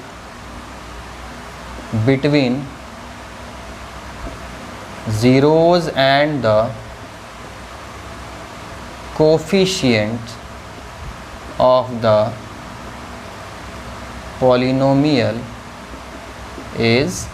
between zeros and the coefficient of the polynomial is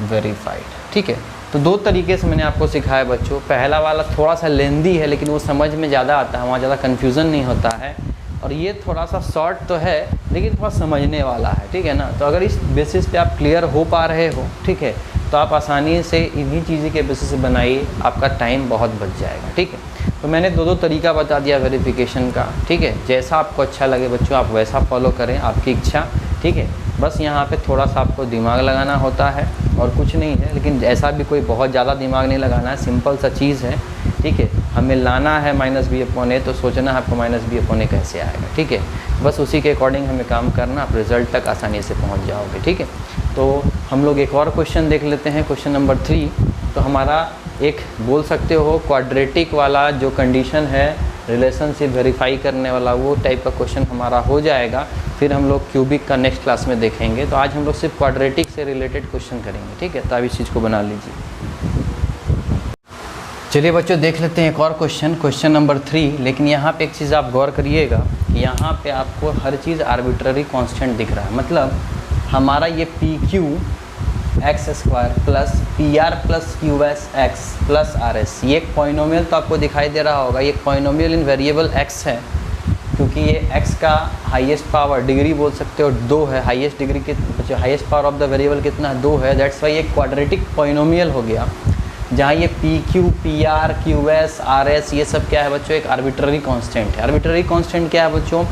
verified। ठीक है, तो दो तरीके से मैंने आपको सिखाया बच्चों। पहला वाला थोड़ा सा लेंदी है लेकिन वो समझ में ज़्यादा आता है, वहाँ ज़्यादा कन्फ्यूज़न नहीं होता है। और ये थोड़ा सा शॉर्ट तो है लेकिन थोड़ा समझने वाला है, ठीक है ना। तो अगर इस बेसिस पे आप क्लियर हो पा रहे हो, ठीक है, तो आप आसानी से इन्हीं चीज़ों के बेसिस से बनाइए, आपका टाइम बहुत बच जाएगा। ठीक है, तो मैंने दो तरीका बता दिया वेरिफिकेशन का। ठीक है, जैसा आपको अच्छा लगे बच्चों आप वैसा फॉलो करें, आपकी इच्छा। ठीक है। बस यहाँ पे थोड़ा सा आपको दिमाग लगाना होता है और कुछ नहीं है, लेकिन ऐसा भी कोई बहुत ज़्यादा दिमाग नहीं लगाना है, सिंपल सा चीज़ है, ठीक है। हमें लाना है -b/a तो सोचना है आपको -b/a कैसे आएगा, ठीक है। बस उसी के अकॉर्डिंग हमें काम करना, आप रिज़ल्ट तक आसानी से पहुँच जाओगे, ठीक है। तो हम लोग एक और क्वेश्चन देख लेते हैं, क्वेश्चन नंबर 3। तो हमारा एक बोल सकते हो क्वाड्रेटिक वाला जो कंडीशन है, रिलेशनशिप वेरीफाई करने वाला, वो टाइप का क्वेश्चन हमारा हो जाएगा। फिर हम लोग क्यूबिक का नेक्स्ट क्लास में देखेंगे। तो आज हम लोग सिर्फ क्वाड्रेटिक से रिलेटेड क्वेश्चन करेंगे, ठीक है। तो आप इस चीज़ को बना लीजिए। चलिए बच्चों देख लेते हैं एक और क्वेश्चन, क्वेश्चन नंबर 3। लेकिन यहाँ पे एक चीज़ आप गौर करिएगा कि यहाँ पे आपको हर चीज़ आर्बिट्ररी कांस्टेंट दिख रहा है। मतलब हमारा ये PQ x² plus PR plus QS x plus RS, ये एक पॉइनोमियल तो आपको दिखाई दे रहा होगा। ये एक पॉइनोमियल इन वेरिएबल x है, क्योंकि ये x का हाईएस्ट पावर डिग्री बोल सकते हो 2 है। हाईएस्ट डिग्री के highest power of the variable कितना है? 2 है। दैट्स वाई ये क्वाड्रेटिक पॉइनोमियल हो गया, जहाँ ये PQ, PR, QS, RS ये सब क्या है बच्चों? एक आर्बिट्ररी कांस्टेंट है। आर्बिट्ररी कांस्टेंट क्या है बच्चों?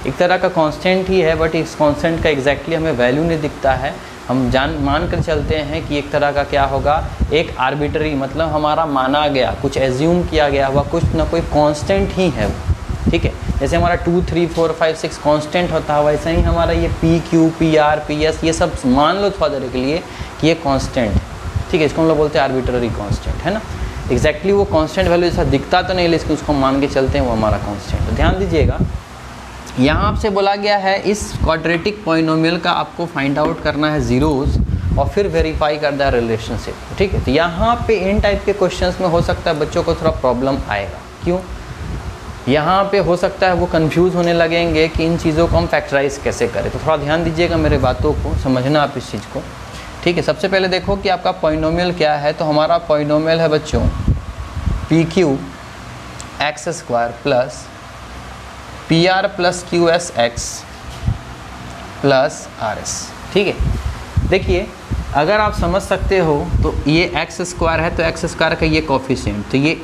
एक तरह का कांस्टेंट ही है, बट इस कांस्टेंट का एग्जैक्टली हमें वैल्यू नहीं दिखता है। हम मान कर चलते हैं कि एक तरह का क्या होगा, एक आर्बिट्ररी, मतलब हमारा माना गया, कुछ एज्यूम किया गया हुआ कुछ ना कोई कांस्टेंट ही है वो, ठीक है। जैसे हमारा 2, 3, 4, 5, 6 कांस्टेंट होता है, वैसे ही हमारा ये PQ, PR, PS ये सब मान लो थोड़ा देर के लिए कि ये कांस्टेंट है, ठीक है। इसको हम लोग बोलते हैं आर्बिट्ररी कांस्टेंट, है ना। एग्जैक्टली वो कांस्टेंट वैल्यू जैसा दिखता तो नहीं, लेकिन उसको मान के चलते हैं वो हमारा कांस्टेंट। तो ध्यान दीजिएगा, यहाँ आपसे बोला गया है इस क्वाड्रेटिक पॉलिनोमियल का आपको फाइंड आउट करना है ज़ीरोज़ और फिर वेरीफाई करना है रिलेशनशिप, ठीक है। तो यहाँ पे इन टाइप के क्वेश्चंस में हो सकता है बच्चों को थोड़ा प्रॉब्लम आएगा। क्यों? यहाँ पे हो सकता है वो कंफ्यूज होने लगेंगे कि इन चीज़ों को हम फैक्टराइज कैसे करें। तो थोड़ा ध्यान दीजिएगा मेरे बातों को, समझना आप इस चीज़ को, ठीक है। सबसे पहले देखो कि आपका पॉलिनोमियल क्या है। तो हमारा पॉलिनोमियल है बच्चों PQ x² plus PR plus QS x plus RS, ठीक है। देखिए अगर आप समझ सकते हो तो ये x² है, तो x² का ये कोफिशिएंट, तो ये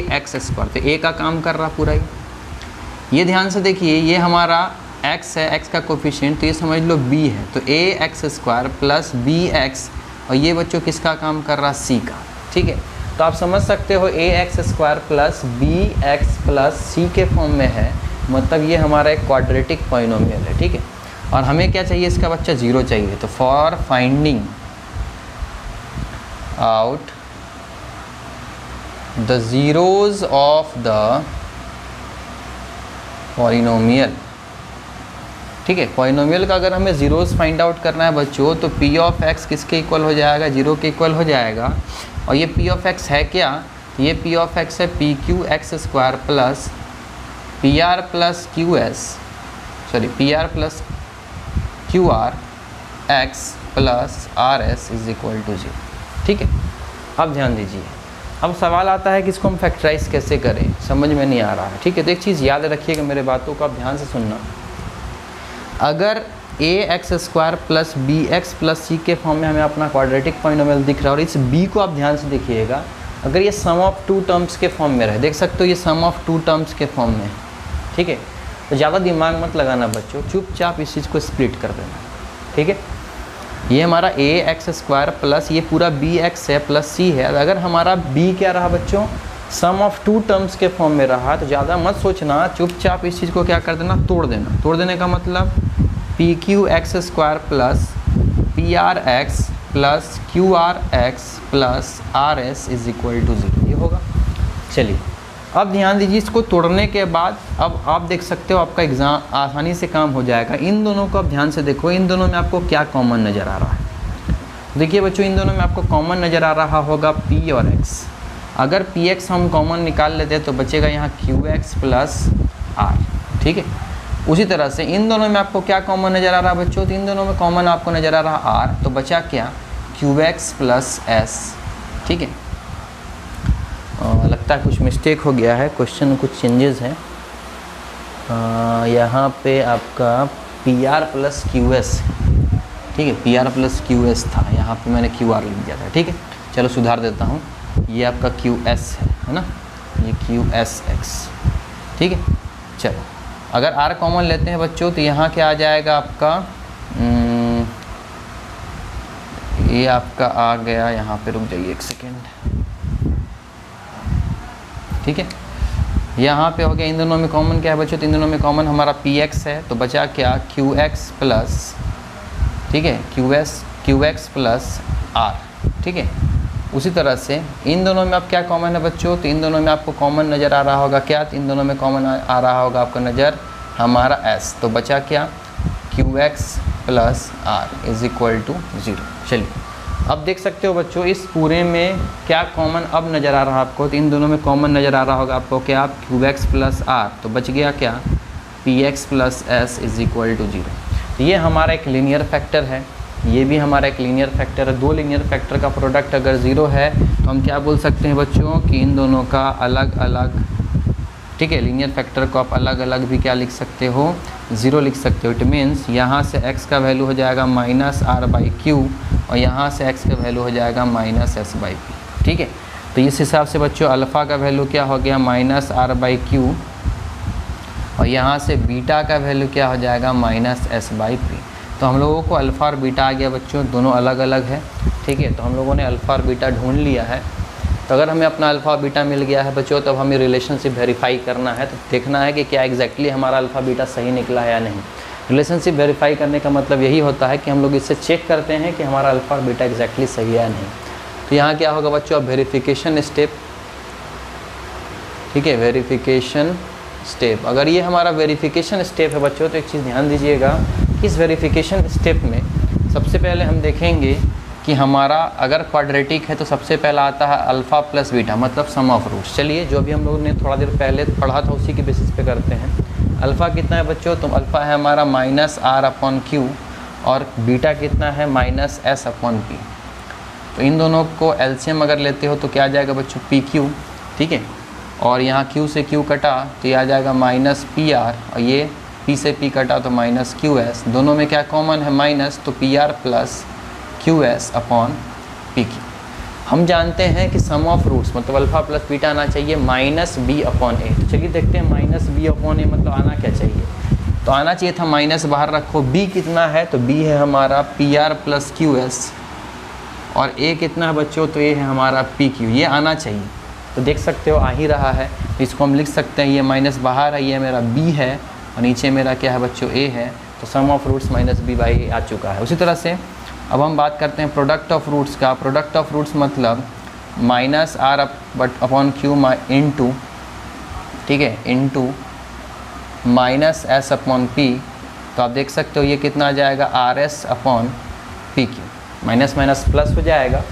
ax², तो a का काम कर रहा पूरा ये ध्यान से देखिए, ये हमारा x है, x का कोफिशिएंट, तो ये समझ लो b है, तो ax² प्लस bx, और ये बच्चों किसका काम कर रहा? c का, ठीक है। तो आप समझ सकते हो ax² plus bx plus c के फॉर्म में है, मतलब ये हमारा एक क्वाड्रेटिक पॉलिनोमियल है, ठीक है। और हमें क्या चाहिए? इसका बच्चा 0 चाहिए। तो for finding out the zeros of the polynomial, ठीक है। पॉलिनोमियल का अगर हमें ज़ीरोज़ फाइंड आउट करना है बच्चों, तो P ऑफ x किसके इक्वल हो जाएगा? 0 के इक्वल हो जाएगा। और ये P ऑफ x है क्या? ये P ऑफ x है PQ x² plus PR plus QS, sorry PR plus QR x plus RS is equal to 0, ठीक है। अब ध्यान दीजिए, अब सवाल आता है कि इसको हम फैक्टराइज कैसे करें, समझ में नहीं आ रहा है, ठीक है। तो एक चीज़ याद रखिएगा मेरे बातों को, आप ध्यान से सुनना। अगर ax² plus bx plus c के फॉर्म में हमें अपना क्वाड्रेटिक पॉलिनोमियल दिख रहा है, और इस b को आप ध्यान से देखिएगा, अगर ये सम ऑफ 2 टर्म्स के फॉर्म में रहे, देख सकते हो ये सम ऑफ 2 टर्म्स के फॉर्म में है, ठीक है। तो ज़्यादा दिमाग मत लगाना बच्चों, चुपचाप इस चीज़ को स्प्लिट कर देना, ठीक है। ये हमारा ax² प्लस ये पूरा bx है प्लस c है। अगर हमारा b क्या रहा बच्चों? सम ऑफ 2 टर्म्स के फॉर्म में रहा, तो ज़्यादा मत सोचना, चुपचाप इस चीज़ को क्या कर देना? तोड़ देना। तोड़ देने का मतलब PQ x² plus PRx plus QRx plus RS is equal to 0, ये होगा। चलिए अब ध्यान दीजिए, इसको तोड़ने के बाद अब आप देख सकते हो आपका एग्ज़ाम आसानी से काम हो जाएगा। इन दोनों को आप ध्यान से देखो, इन दोनों में आपको क्या कॉमन नज़र आ रहा है। देखिए बच्चों, इन दोनों में आपको कॉमन नज़र आ रहा होगा P और X। अगर PX हम कॉमन निकाल लेते हैं तो बचेगा यहाँ QX प्लस R, ठीक है। उसी तरह से इन दोनों में आपको क्या कॉमन नज़र आ रहा है बच्चों? तो इन दोनों में कॉमन आपको नज़र आ रहा R, तो बचा क्या? QX प्लस S, ठीक है। लगता है कुछ मिस्टेक हो गया है, क्वेश्चन में कुछ चेंजेस हैं। यहाँ पे आपका PR प्लस QS, ठीक है, PR प्लस QS था, यहाँ पे मैंने QR लिख दिया था, ठीक है। चलो सुधार देता हूँ, ये आपका QS है ना, ये QSX, ठीक है। चलो अगर R कॉमन लेते हैं बच्चों, तो यहाँ क्या आ जाएगा आपका ये आपका आ गया यहाँ पे, रुक जाइए एक सेकेंड, ठीक है। यहाँ पे हो गया, इन दोनों में कॉमन क्या है बच्चों, तो इन दोनों में कॉमन हमारा पी एक्स है, तो बचा क्या क्यू एक्स प्लस, ठीक है, क्यू एक्स प्लस आर, ठीक है। उसी तरह से इन दोनों में अब क्या कॉमन है बच्चों, तो इन दोनों में आपको कॉमन नज़र आ रहा होगा क्या, तो इन दोनों में कॉमन आ रहा होगा आपको नज़र हमारा एस, तो बचा क्या Q X plus R is equal to 0। चलिए अब देख सकते हो बच्चों इस पूरे में क्या कॉमन अब नज़र आ रहा है आपको, तो इन दोनों में कॉमन नज़र आ रहा होगा आपको क्या, क्यू एक्स प्लस आर, तो बच गया क्या P X plus S is equal to 0। ये हमारा एक लीनियर फैक्टर है, ये भी हमारा एक लीनियर फैक्टर है। दो लीनियर फैक्टर का प्रोडक्ट अगर 0 है तो हम क्या बोल सकते हैं बच्चों कि इन दोनों का अलग अलग, ठीक है, लीनियर फैक्टर को आप अलग अलग भी क्या लिख सकते हो, 0 लिख सकते हो। इट मीन्स यहाँ से x का वैल्यू हो जाएगा माइनस आर बाई क्यू और यहाँ से x का वैल्यू हो जाएगा माइनस एस बाई पी, ठीक है। तो इस हिसाब से बच्चों अल्फ़ा का वैल्यू क्या हो गया माइनस आर बाई क्यू और यहाँ से बीटा का वैल्यू क्या हो जाएगा माइनस एस बाई पी। तो हम लोगों को अल्फ़ा और बीटा आ गया बच्चों, दोनों अलग अलग है, ठीक है। तो हम लोगों ने अल्फ़ा और बीटा ढूंढ लिया है। तो अगर हमें अपना अल्फ़ा बीटा मिल गया है बच्चों, तब हमें रिलेशनशिप वेरीफाई करना है, तो देखना है कि क्या एग्जैक्टली हमारा अल्फ़ा बीटा सही निकला है या नहीं। रिलेशनशिप वेरीफाई करने का मतलब यही होता है कि हम लोग इससे चेक करते हैं कि हमारा अल्फ़ा और बीटा एग्जैक्टली सही है या नहीं। तो यहाँ क्या होगा बच्चों, अब वेरिफिकेशन स्टेप, ठीक है, वेरिफिकेशन स्टेप। अगर ये हमारा वेरिफिकेशन स्टेप है बच्चों, तो एक चीज़ ध्यान दीजिएगा, इस वेरिफिकेशन स्टेप में सबसे पहले हम देखेंगे कि हमारा अगर क्वाड्रेटिक है तो सबसे पहला आता है अल्फ़ा प्लस बीटा, मतलब सम ऑफ रूट्स। चलिए जो भी हम लोगों ने थोड़ा देर पहले पढ़ा था उसी के बेसिस पे करते हैं। अल्फ़ा कितना है बच्चों, तो अल्फ़ा है हमारा माइनस आर अपॉन क्यू और बीटा कितना है माइनस एस अपॉन पी। तो इन दोनों को एलसीएम अगर लेते हो तो क्या आ जाएगा बच्चों पी क्यू, ठीक है, और यहाँ क्यू से क्यू कटा तो ये आ जाएगा माइनस पी आर और ये पी से पी कटा तो माइनस क्यू एस। दोनों में क्या कॉमन है माइनस, तो P R plus Q S upon P Q. हम जानते हैं कि सम ऑफ रूट्स मतलब अल्फ़ा प्लस बीटा आना चाहिए माइनस बी अपॉन ए। तो चलिए देखते हैं माइनस बी अपॉन ए मतलब आना क्या चाहिए, तो आना चाहिए था माइनस बाहर रखो, बी कितना है तो बी है हमारा P R plus Q S और ए कितना है बच्चों, तो ए है हमारा पी क्यू, ये आना चाहिए। तो देख सकते हो आ ही रहा है, इसको हम लिख सकते हैं, ये माइनस बाहर है, ये मेरा बी है और नीचे मेरा क्या है बच्चों ए है, तो sum of roots minus b by a आ चुका है। उसी तरह से अब हम बात करते हैं प्रोडक्ट ऑफ रूट्स का। प्रोडक्ट ऑफ रूट्स मतलब minus R upon Q into, ठीक है, into minus S upon P. तो आप देख सकते हो ये कितना आ जाएगा R S upon P Q, minus minus plus हो जाएगा,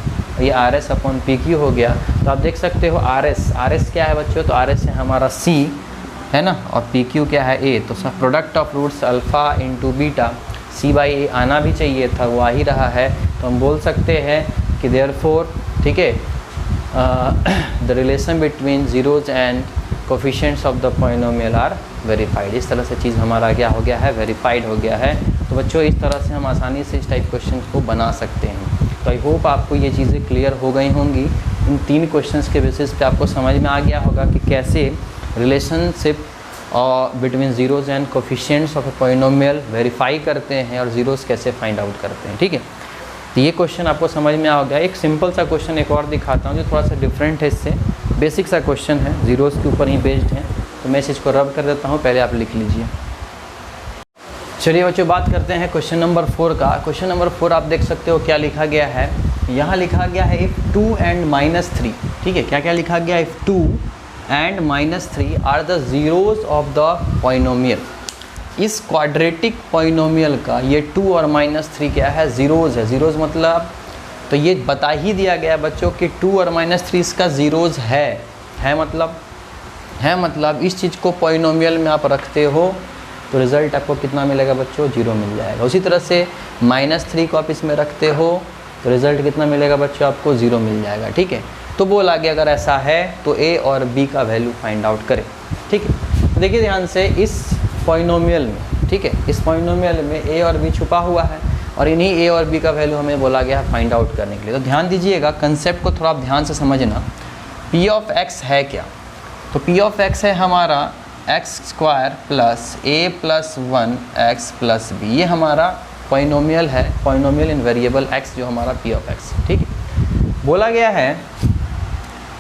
ये R S upon P Q हो गया। तो आप देख सकते हो आर एस क्या है बच्चों, तो आर एस है हमारा सी है ना, और पी क्यू क्या है ए। तो product of roots alpha into beta c by a आना भी चाहिए था, वो आ ही रहा है। तो हम बोल सकते हैं कि देयरफॉर, ठीक है, the relation between zeros and coefficients of the polynomial are verified. इस तरह से चीज़ हमारा क्या हो गया है, वेरीफाइड हो गया है। तो बच्चों इस तरह से हम आसानी से इस टाइप क्वेश्चन को बना सकते हैं। तो आई होप आपको ये चीज़ें क्लियर हो गई होंगी। इन 3 क्वेश्चंस के बेसिस पे आपको समझ में आ गया होगा कि कैसे रिलेशनशिप और between zeros and coefficients of a polynomial verify करते हैं और जीरोज़ कैसे फाइंड आउट करते हैं, ठीक है। तो ये क्वेश्चन आपको समझ में आ गया। एक सिंपल सा क्वेश्चन एक और दिखाता हूँ जो थोड़ा सा डिफरेंट है, इससे बेसिक सा क्वेश्चन है, जीरोज़ के ऊपर ही बेस्ड है। तो मैं इस चीज़ को रब कर देता हूँ, पहले आप लिख लीजिए। चलिए बच्चों बात करते हैं क्वेश्चन नंबर 4 का। क्वेश्चन नंबर 4 आप देख सकते हो क्या लिखा गया है, यहाँ लिखा गया है इफ़ 2 एंड -3, ठीक है, क्या क्या लिखा गया, if 2 and -3 are the zeros of the polynomial. इस क्वाड्रेटिक पॉलिनोमियल का ये 2 और -3 क्या है, जीरोज़ है। जीरोज़ मतलब तो ये बता ही दिया गया बच्चों कि 2 और -3 इसका जीरोज़ है मतलब इस चीज़ को पॉलिनोमियल में आप रखते हो तो रिज़ल्ट आपको कितना मिलेगा बच्चों, 0 मिल जाएगा। उसी तरह से -3 को आप इसमें रखते हो तो रिज़ल्ट कितना मिलेगा बच्चों, आपको 0 मिल जाएगा, ठीक है। तो बोला आगे अगर ऐसा है तो ए और बी का वैल्यू फाइंड आउट करें, ठीक है। तो देखिए ध्यान से इस पॉलिनोमियल में, ठीक है, इस पॉलिनोमियल में ए और बी छुपा हुआ है और इन्हीं ए और बी का वैल्यू हमें बोला गया है फाइंड आउट करने के लिए। तो ध्यान दीजिएगा, कंसेप्ट को थोड़ा आप ध्यान से समझना। पी ऑफ एक्स है क्या, तो पी ऑफ एक्स है हमारा x² plus a plus 1 x plus b। ये हमारा पॉलिनोमियल है, पॉलिनोमियल इन वेरिएबल x जो हमारा p ऑफ x, ठीक है। बोला गया है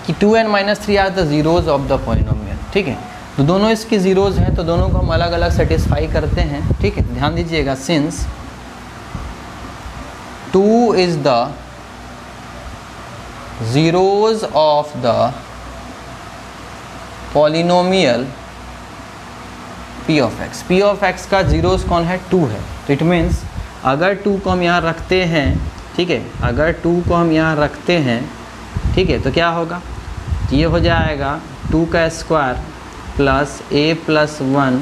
कि 2n-3 are the zeros of the polynomial, ठीक है। तो दोनों इसकी ज़ीरोज़ हैं, तो दोनों को हम अलग अलग सेटिस्फाई करते हैं, ठीक है। ध्यान दीजिएगा, since 2 is the zeros of the polynomial p of x का ज़ीरोज़ कौन है? 2 है। तो इट मीन्स अगर 2 को हम यहाँ रखते हैं, ठीक है, अगर 2 को हम यहाँ रखते हैं, ठीक है, तो क्या होगा? ये हो जाएगा 2 का square plus a plus 1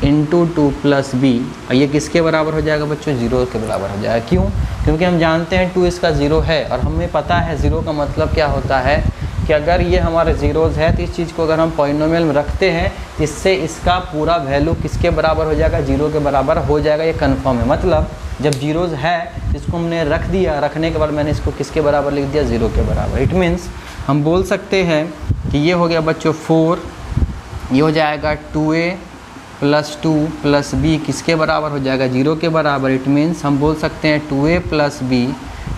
into 2 plus b, और ये किसके बराबर हो जाएगा बच्चों? 0 के बराबर हो जाएगा। क्यों? क्योंकि हम जानते हैं 2 इसका 0 है, और हमें पता है 0 का मतलब क्या होता है कि अगर ये हमारे ज़ीरोज़ है तो इस चीज़ को अगर हम पॉलिनोमियल में रखते हैं, इससे इसका पूरा वैल्यू किसके बराबर हो जाएगा? 0 के बराबर हो जाएगा। ये कन्फर्म है। मतलब जब ज़ीरोज़ है इसको हमने रख दिया, रखने के बाद मैंने इसको किसके बराबर लिख दिया? 0 के बराबर। इट मीन्स हम बोल सकते हैं कि ये हो गया बच्चों 4, ये हो जाएगा 2a प्लस 2 प्लस b किसके बराबर हो जाएगा? 0 के बराबर। इट मीन्स हम बोल सकते हैं 2a plus b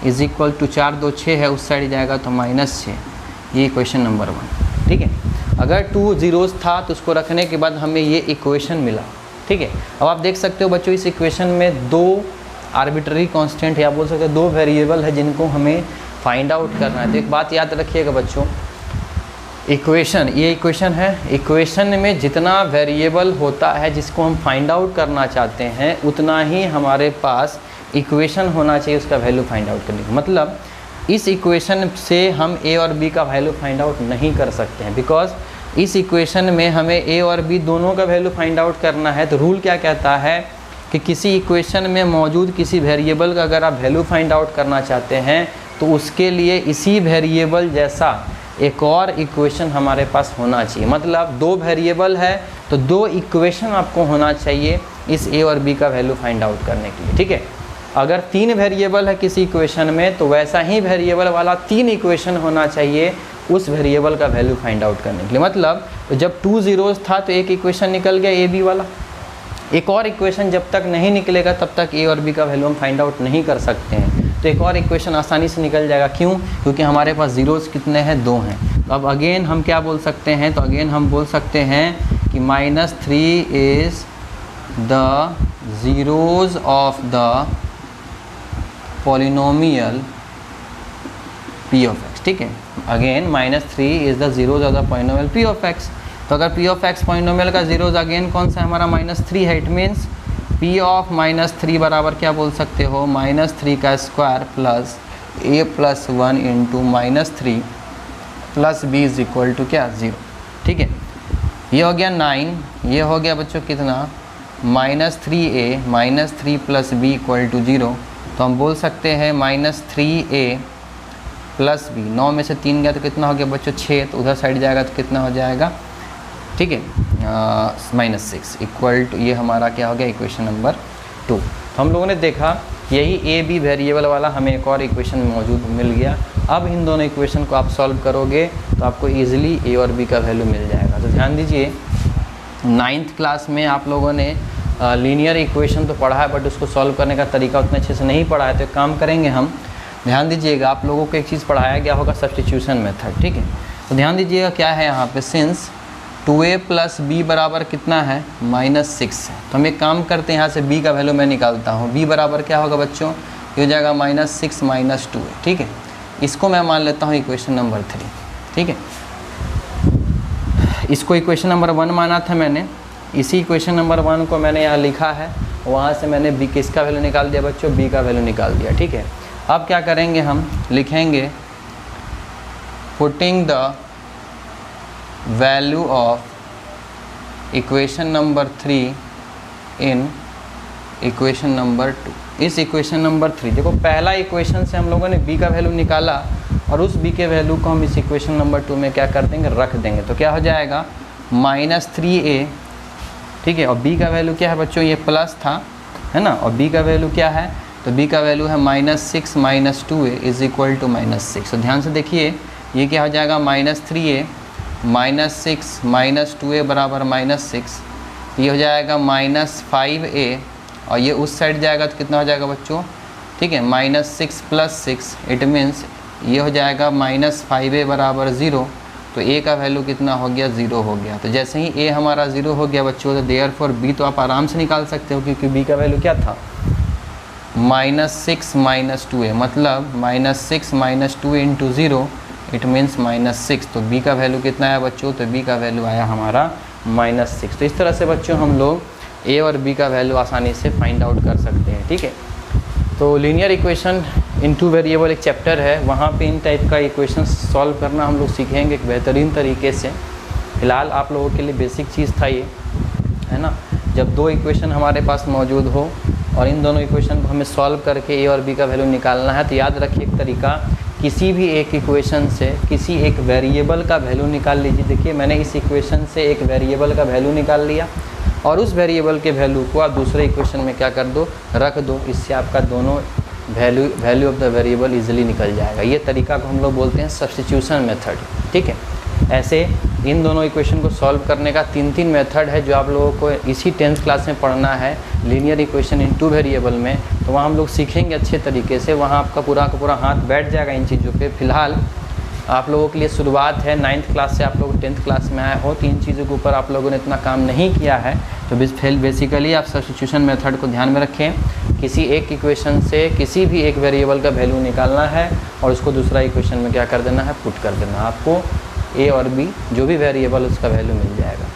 is equal to 4 2 6 है, उस साइड जाएगा तो -6। ये इक्वेशन नंबर 1, ठीक है। अगर 2 ज़ीरोज़ था तो उसको रखने के बाद हमें ये इक्वेशन मिला, ठीक है। अब आप देख सकते हो बच्चों, इस इक्वेशन में 2 आर्बिट्ररी कांस्टेंट या बोल सकते हैं 2 वेरिएबल है जिनको हमें फाइंड आउट करना है। तो एक बात याद रखिएगा बच्चों, इक्वेशन, ये इक्वेशन है, इक्वेशन में जितना वेरिएबल होता है जिसको हम फाइंड आउट करना चाहते हैं, उतना ही हमारे पास इक्वेशन होना चाहिए उसका वैल्यू फाइंड आउट करने का। मतलब इस इक्वेशन से हम a और b का वैल्यू फाइंड आउट नहीं कर सकते हैं, बिकॉज इस इक्वेशन में हमें a और b दोनों का वैल्यू फाइंड आउट करना है। तो रूल क्या कहता है कि किसी इक्वेशन में मौजूद किसी वेरिएबल का अगर आप वैल्यू फाइंड आउट करना चाहते हैं तो उसके लिए इसी वेरिएबल जैसा एक और इक्वेशन हमारे पास होना चाहिए। मतलब 2 वेरिएबल है तो 2 इक्वेशन आपको होना चाहिए इस a और b का वैल्यू फाइंड आउट करने के लिए, ठीक है। अगर 3 वेरिएबल है किसी इक्वेशन में तो वैसा ही वेरिएबल वाला 3 इक्वेशन होना चाहिए उस वेरिएबल का वैल्यू फाइंड आउट करने के लिए। मतलब तो जब 2 ज़ीरोज़ था तो एक इक्वेशन निकल गया a b वाला, एक और इक्वेशन जब तक नहीं निकलेगा तब तक a और b का वैल्यू हम फाइंड आउट नहीं कर सकते हैं। तो एक और इक्वेशन आसानी से निकल जाएगा। क्यों? क्योंकि हमारे पास ज़ीरोज़ कितने हैं? 2 हैं। तो अब अगेन हम क्या बोल सकते हैं? तो अगेन हम बोल सकते हैं कि -3 is the zeros of the polynomial p of x, ठीक है। Again -3 is the zeros of the polynomial p of x। तो अगर p ऑफ x पॉलिनोमियल का ज़ीरोज़ अगेन कौन सा है? हमारा -3 है। इट मीन्स p ऑफ -3 बराबर क्या बोल सकते हो? -3 का square plus a plus 1 into -3 plus b is equal to क्या? 0, ठीक है। ये हो गया 9, ये हो गया बच्चों कितना? -3a -3 plus b equal to 0। तो हम बोल सकते हैं -3a प्लस b, 9 में से 3 गया तो कितना हो गया बच्चों? 6। तो उधर साइड जाएगा तो कितना हो जाएगा? ठीक है, -6 इक्वल टू, ये हमारा क्या हो गया? Equation number 2। तो हम लोगों ने देखा यही a b वेरिएबल वाला हमें एक और इक्वेशन मौजूद मिल गया। अब इन दोनों इक्वेशन को आप सॉल्व करोगे तो आपको ईजिली a और b का वैल्यू मिल जाएगा। तो ध्यान दीजिए, 9th क्लास में आप लोगों ने लीनियर इक्वेशन तो पढ़ा है, बट उसको सॉल्व करने का तरीका उतने अच्छे से नहीं पढ़ा है। तो एक काम करेंगे हम, ध्यान दीजिएगा, आप लोगों को एक चीज़ पढ़ाया गया होगा, सब्स्टिट्यूशन मेथड, ठीक है। तो ध्यान दीजिएगा क्या है यहाँ पे, सिंस 2a प्लस b बराबर कितना है? -6 है। तो हम एक काम करते हैं, यहाँ से b का वैल्यू मैं निकालता हूँ। b बराबर क्या होगा बच्चों? ये हो जाएगा -6 - 2, ठीक है। इसको मैं मान लेता हूँ इक्वेशन नंबर 3, ठीक है। इसको इक्वेशन नंबर 1 माना था मैंने, इसी इक्वेशन नंबर 1 को मैंने यहाँ लिखा है, वहाँ से मैंने b किसका वैल्यू निकाल दिया बच्चों? b का वैल्यू निकाल दिया, ठीक है। अब क्या करेंगे हम, लिखेंगे putting the value of equation number 3 in equation number 2। इस इक्वेशन नंबर 3, देखो पहला इक्वेशन से हम लोगों ने b का वैल्यू निकाला और उस b के वैल्यू को हम इस इक्वेशन नंबर 2 में क्या कर देंगे? रख देंगे। तो क्या हो जाएगा? -3a, ठीक है। और b का वैल्यू क्या है बच्चों? ये प्लस था, है ना। और b का वैल्यू क्या है? तो b का वैल्यू है -6 - 2a इज़ इक्वल टू -6। तो ध्यान से देखिए, ये क्या हो जाएगा? -3a -6 - 2a बराबर -6। ये हो जाएगा -5a और ये उस साइड जाएगा तो कितना हो जाएगा बच्चों, ठीक है, -6 + 6, इट मीन्स ये हो जाएगा -5a बराबर 0। तो a का वैल्यू कितना हो गया, 0 हो गया। तो जैसे ही a हमारा 0 हो गया बच्चों, तो देयरफॉर b तो आप आराम से निकाल सकते हो, क्योंकि b का वैल्यू क्या था, -6 - 2a, मतलब -6 - 2 × 0, इट मीन्स -6। तो b का वैल्यू कितना आया बच्चों, तो b का वैल्यू आया हमारा -6। तो इस तरह से बच्चों हम लोग a और b का वैल्यू आसानी से फाइंड आउट कर सकते हैं, ठीक है। तो linear equation in two variable एक चैप्टर है, वहाँ पे इन टाइप का इक्वेशन सॉल्व करना हम लोग सीखेंगे एक बेहतरीन तरीके से। फिलहाल आप लोगों के लिए बेसिक चीज़ था ये, है ना। जब दो इक्वेशन हमारे पास मौजूद हो और इन दोनों इक्वेशन को हमें सॉल्व करके a और b का वैल्यू निकालना है, तो याद रखिए एक तरीका, किसी भी एक इक्वेशन से किसी एक वेरिएबल का वैल्यू निकाल लीजिए। देखिए मैंने इस इक्वेशन से एक वेरिएबल का वैल्यू निकाल लिया और उस वेरिएबल के वैल्यू को आप दूसरे इक्वेशन में क्या कर दो, रख दो। इससे आपका दोनों value of the variable easily निकल जाएगा। ये तरीका को हम लोग बोलते हैं सब्स्टिट्यूशन मेथड, ठीक है। ऐसे इन दोनों इक्वेशन को सॉल्व करने का 3 मेथड है जो आप लोगों को इसी 10th क्लास में पढ़ना है, linear equation in two variable में। तो वहाँ हम लोग सीखेंगे अच्छे तरीके से, वहाँ आपका पूरा का पूरा हाथ बैठ जाएगा इन चीज़ों पे। फिलहाल आप लोगों के लिए शुरुआत है, 9th क्लास से आप लोग 10th क्लास में आए हो, तो इन चीज़ों के ऊपर आप लोगों ने इतना काम नहीं किया है। तो बेसिकली आप सब्स्टिट्यूशन मेथड को ध्यान में रखें। किसी एक इक्वेशन से किसी भी एक वेरिएबल का वैल्यू निकालना है और उसको दूसरा इक्वेशन में क्या कर देना है, पुट कर देना। आपको a और b जो भी वेरिएबल उसका वैल्यू मिल जाएगा।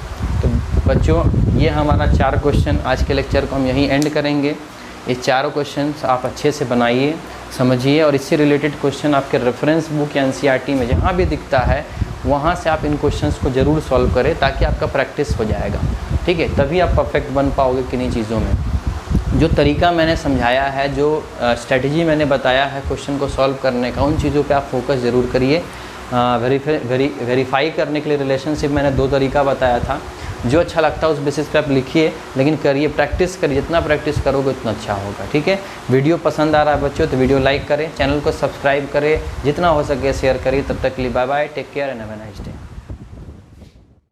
तो बच्चों ये हमारा 4 क्वेश्चन, आज के लेक्चर को हम यहीं एंड करेंगे। ये चारों क्वेश्चंस आप अच्छे से बनाइए, समझिए, और इससे रिलेटेड क्वेश्चन आपके रेफरेंस बुक या NCERT में जहाँ भी दिखता है वहाँ से आप इन क्वेश्चंस को ज़रूर सॉल्व करें, ताकि आपका प्रैक्टिस हो जाएगा, ठीक है। तभी आप परफेक्ट बन पाओगे किन्हीं चीज़ों में। जो तरीका मैंने समझाया है, जो स्ट्रेटजी मैंने बताया है क्वेश्चन को सॉल्व करने का, उन चीज़ों पे आप फोकस ज़रूर करिए। वेरीफाई करने के लिए रिलेशनशिप मैंने 2 तरीका बताया था। जो अच्छा लगता है उस बेसिस पे आप लिखिए, लेकिन करिए, प्रैक्टिस करिए। जितना प्रैक्टिस करोगे उतना अच्छा होगा, ठीक है। वीडियो पसंद आ रहा है बच्चों तो वीडियो लाइक करें, चैनल को सब्सक्राइब करें, जितना हो सके शेयर करिए। तब तक के लिए bye bye, take care and have a nice day.